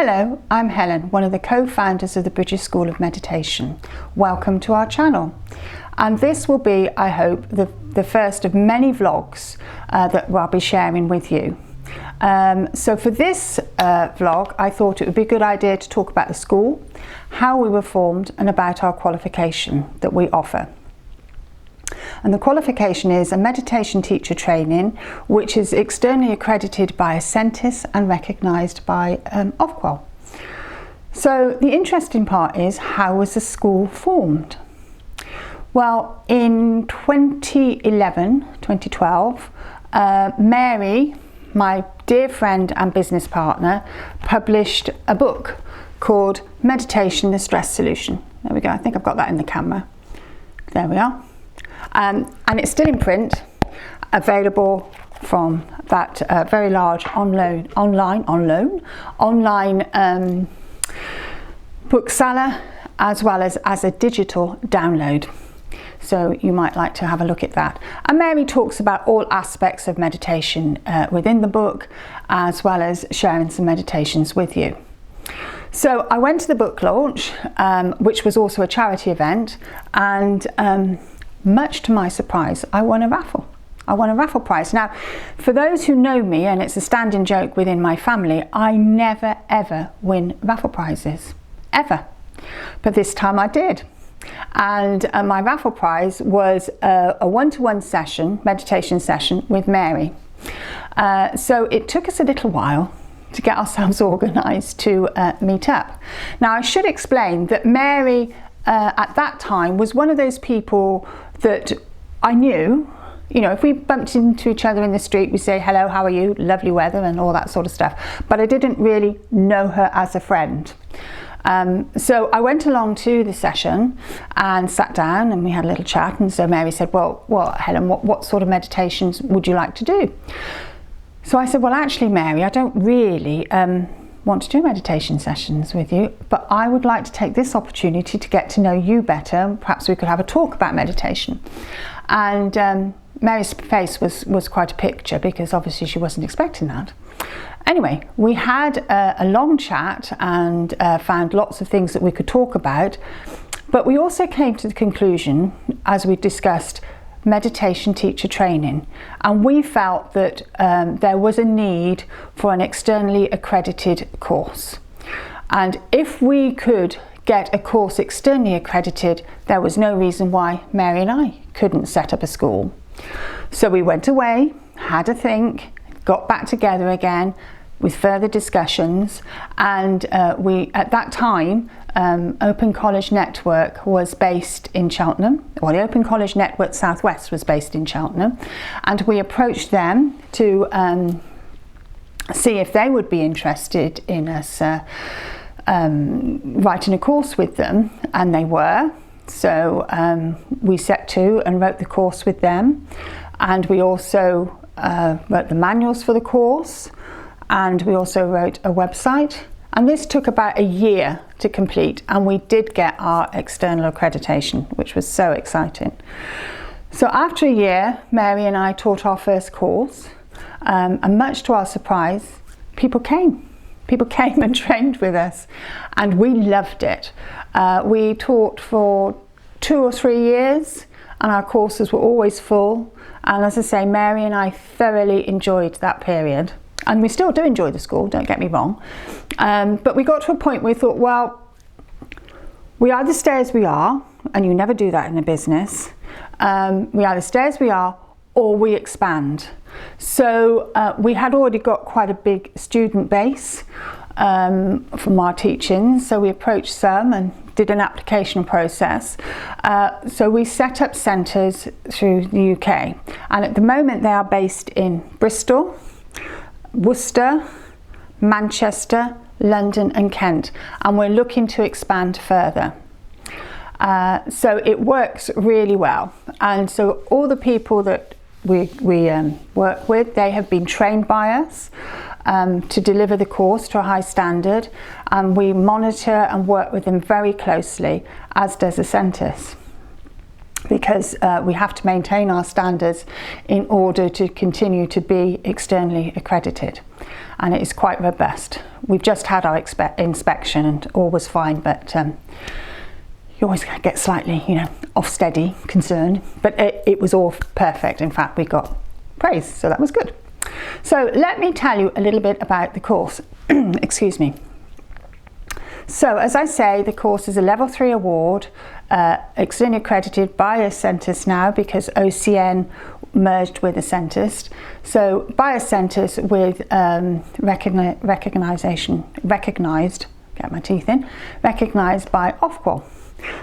Hello, I'm Helen, one of the co-founders of the British School of Meditation. Welcome to our channel. And this will be, I hope, the first of many vlogs that I'll be sharing with you. So for this vlog, I thought it would be a good idea to talk about the school, how we were formed, and about our qualification that we offer. And the qualification is a meditation teacher training, which is externally accredited by Ascentis and recognised by Ofqual. So the interesting part is, how was the school formed? Well, in 2012, Mary, my dear friend and business partner, published a book called Meditation, the Stress Solution. There we go, I think I've got that in the camera. There we are. And it's still in print, available from that very large online bookseller, as well as a digital download. So you might like to have a look at that. And Mary talks about all aspects of meditation within the book, as well as sharing some meditations with you. So I went to the book launch, which was also a charity event, and much to my surprise, I won a raffle. I won a raffle prize. Now, for those who know me, and it's a standing joke within my family, I never ever win raffle prizes, ever. But this time I did. And my raffle prize was a one-to-one session, meditation session with Mary. So it took us a little while to get ourselves organised to meet up. Now, I should explain that Mary at that time was one of those people that I knew. You know, if we bumped into each other in the street, we say, hello, how are you? Lovely weather and all that sort of stuff. But I didn't really know her as a friend. So I went along to the session and sat down and we had a little chat. And so Mary said, well, Helen, what sort of meditations would you like to do? So I said, well, actually, Mary, I don't really want to do meditation sessions with you, but I would like to take this opportunity to get to know you better. Perhaps we could have a talk about meditation. And Mary's face was quite a picture, because obviously she wasn't expecting that. Anyway, we had a long chat and found lots of things that we could talk about, but we also came to the conclusion, as we discussed, meditation teacher training, and we felt that there was a need for an externally accredited course, and if we could get a course externally accredited, there was no reason why Mary and I couldn't set up a school. So we went away, had a think, got back together again with further discussions, and we, at that time, Open College Network was based in Cheltenham, or the Open College Network Southwest was based in Cheltenham, and we approached them to see if they would be interested in us writing a course with them, and they were. So we set to and wrote the course with them, and we also wrote the manuals for the course, and we also wrote a website. And this took about a year to complete, and we did get our external accreditation, which was so exciting. So after a year, Mary and I taught our first course, and much to our surprise, people came. People came and trained with us, and we loved it. We taught for 2 or 3 years, and our courses were always full. And as I say, Mary and I thoroughly enjoyed that period. And we still do enjoy the school, don't get me wrong. But we got to a point where we thought, well, we either stay as we are, and you never do that in a business. We either stay as we are, or we expand. So we had already got quite a big student base from our teachings. So we approached some and did an application process. So we set up centres through the UK. And at the moment they are based in Bristol, Worcester, Manchester, London and Kent, and we're looking to expand further. So it works really well, and so all the people that we work with, they have been trained by us to deliver the course to a high standard, and we monitor and work with them very closely, as does Ascentis. because we have to maintain our standards in order to continue to be externally accredited, and it is quite robust. We've just had our inspection and all was fine, but you always get slightly, off steady concern, but it was all perfect. In fact, we got praise, so that was good. So let me tell you a little bit about the course. Excuse me. So as I say, the course is a level 3 award, externally accredited by a Centres now, because OCN merged with a Centres. So by a Centres with recognised by Ofqual.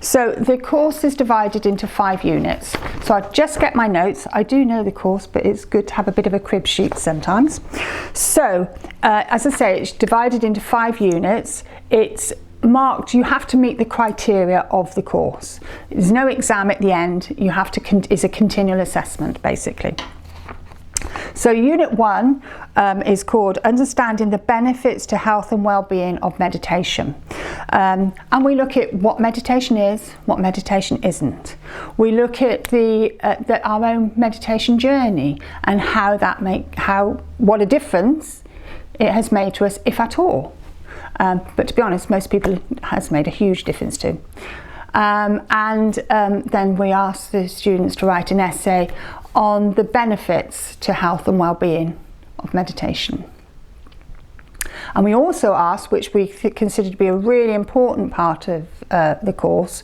So the course is divided into 5 units. So I'll just get my notes. I do know the course, but it's good to have a bit of a crib sheet sometimes. So as I say, it's divided into 5 units. It's marked, you have to meet the criteria of the course. There's no exam at the end. You have to, it's a continual assessment basically. So Unit 1 is called Understanding the Benefits to Health and Wellbeing of Meditation. And we look at what meditation is, what meditation isn't. We look at our own meditation journey and what a difference it has made to us, if at all. But to be honest, most people it has made a huge difference to. Then we ask the students to write an essay on the benefits to health and well-being of meditation. And we also ask, which we consider to be a really important part of the course,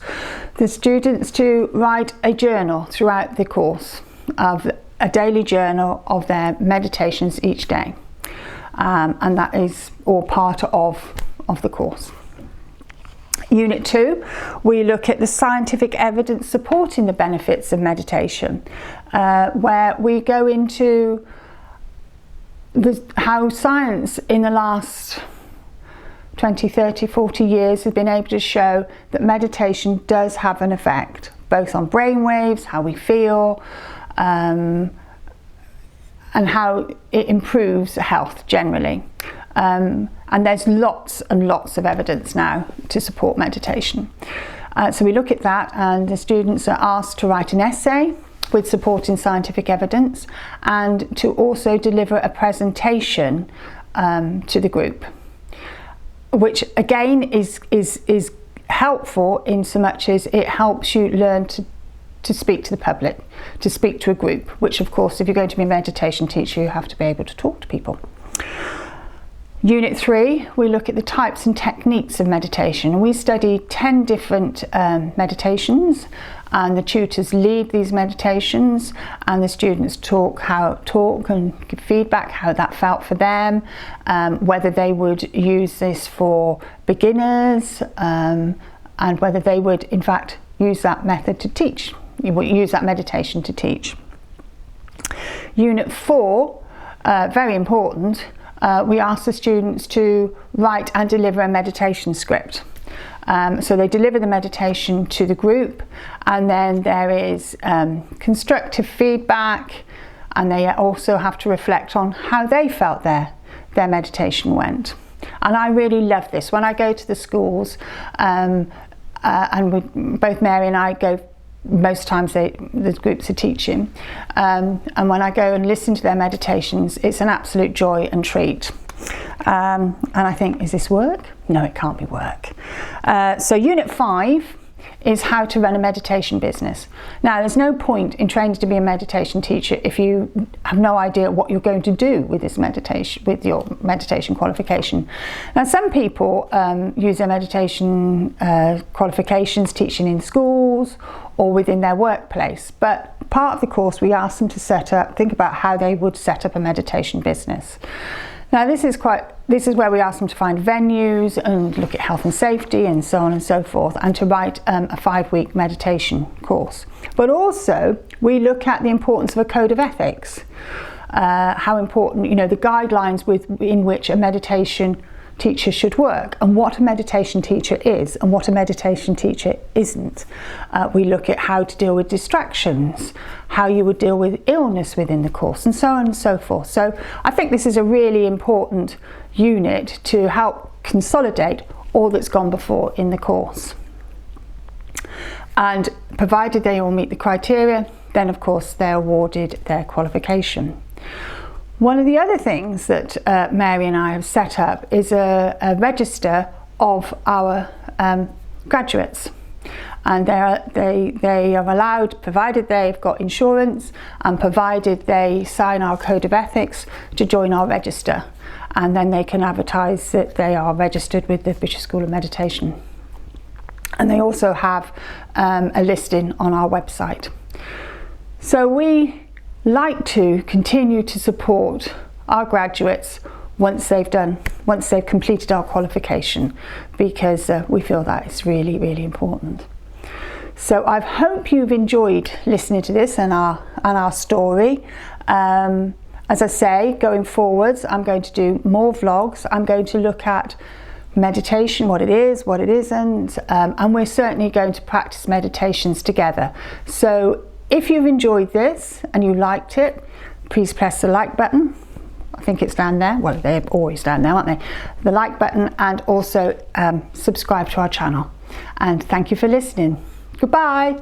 the students to write a journal throughout the course, of a daily journal of their meditations each day. And that is all part of the course. Unit 2, we look at the scientific evidence supporting the benefits of meditation, where we go into how science in the last 20, 30, 40 years has been able to show that meditation does have an effect, both on brain waves, how we feel, and how it improves health generally. And there's lots and lots of evidence now to support meditation. So we look at that, and the students are asked to write an essay with supporting scientific evidence and to also deliver a presentation to the group, which again is helpful in so much as it helps you learn to speak to the public, to speak to a group, which of course, if you're going to be a meditation teacher, you have to be able to talk to people. Unit 3, we look at the types and techniques of meditation. We study 10 different meditations, and the tutors lead these meditations, and the students talk and give feedback how that felt for them, whether they would use this for beginners, and whether they would in fact use that method to teach, use that meditation to teach. Unit 4, very important, we ask the students to write and deliver a meditation script. So they deliver the meditation to the group, and then there is constructive feedback, and they also have to reflect on how they felt their meditation went. And I really love this. When I go to the schools, and both Mary and I go, most times the groups are teaching, and when I go and listen to their meditations, it's an absolute joy and treat. And I think, is this work? No, it can't be work. So Unit 5 is how to run a meditation business. Now, there's no point in training to be a meditation teacher if you have no idea what you're going to do with this meditation, with your meditation qualification. Now, some people use their meditation qualifications teaching in schools or within their workplace, but part of the course we ask them to think about how they would set up a meditation business. Now, this is where we ask them to find venues and look at health and safety and so on and so forth, and to write a 5-week meditation course. But also we look at the importance of a code of ethics, how important, the guidelines in which a meditation teacher should work, and what a meditation teacher is and what a meditation teacher isn't. We look at how to deal with distractions, how you would deal with illness within the course, and so on and so forth. So I think this is a really important unit to help consolidate all that's gone before in the course. And provided they all meet the criteria, then of course they're awarded their qualification. One of the other things that Mary and I have set up is a register of our graduates, and they are allowed, provided they've got insurance and provided they sign our code of ethics, to join our register, and then they can advertise that they are registered with the British School of Meditation. And they also have a listing on our website. So we like to continue to support our graduates once they've completed our qualification, because we feel that is really, really important. So I hope you've enjoyed listening to this and our story. As I say, going forwards, I'm going to do more vlogs. I'm going to look at meditation, what it is, what it isn't, and we're certainly going to practice meditations together. So if you've enjoyed this and you liked it, please press the like button. I think it's down there. Well, they're always down there, aren't they? The like button, and also subscribe to our channel. And thank you for listening. Goodbye.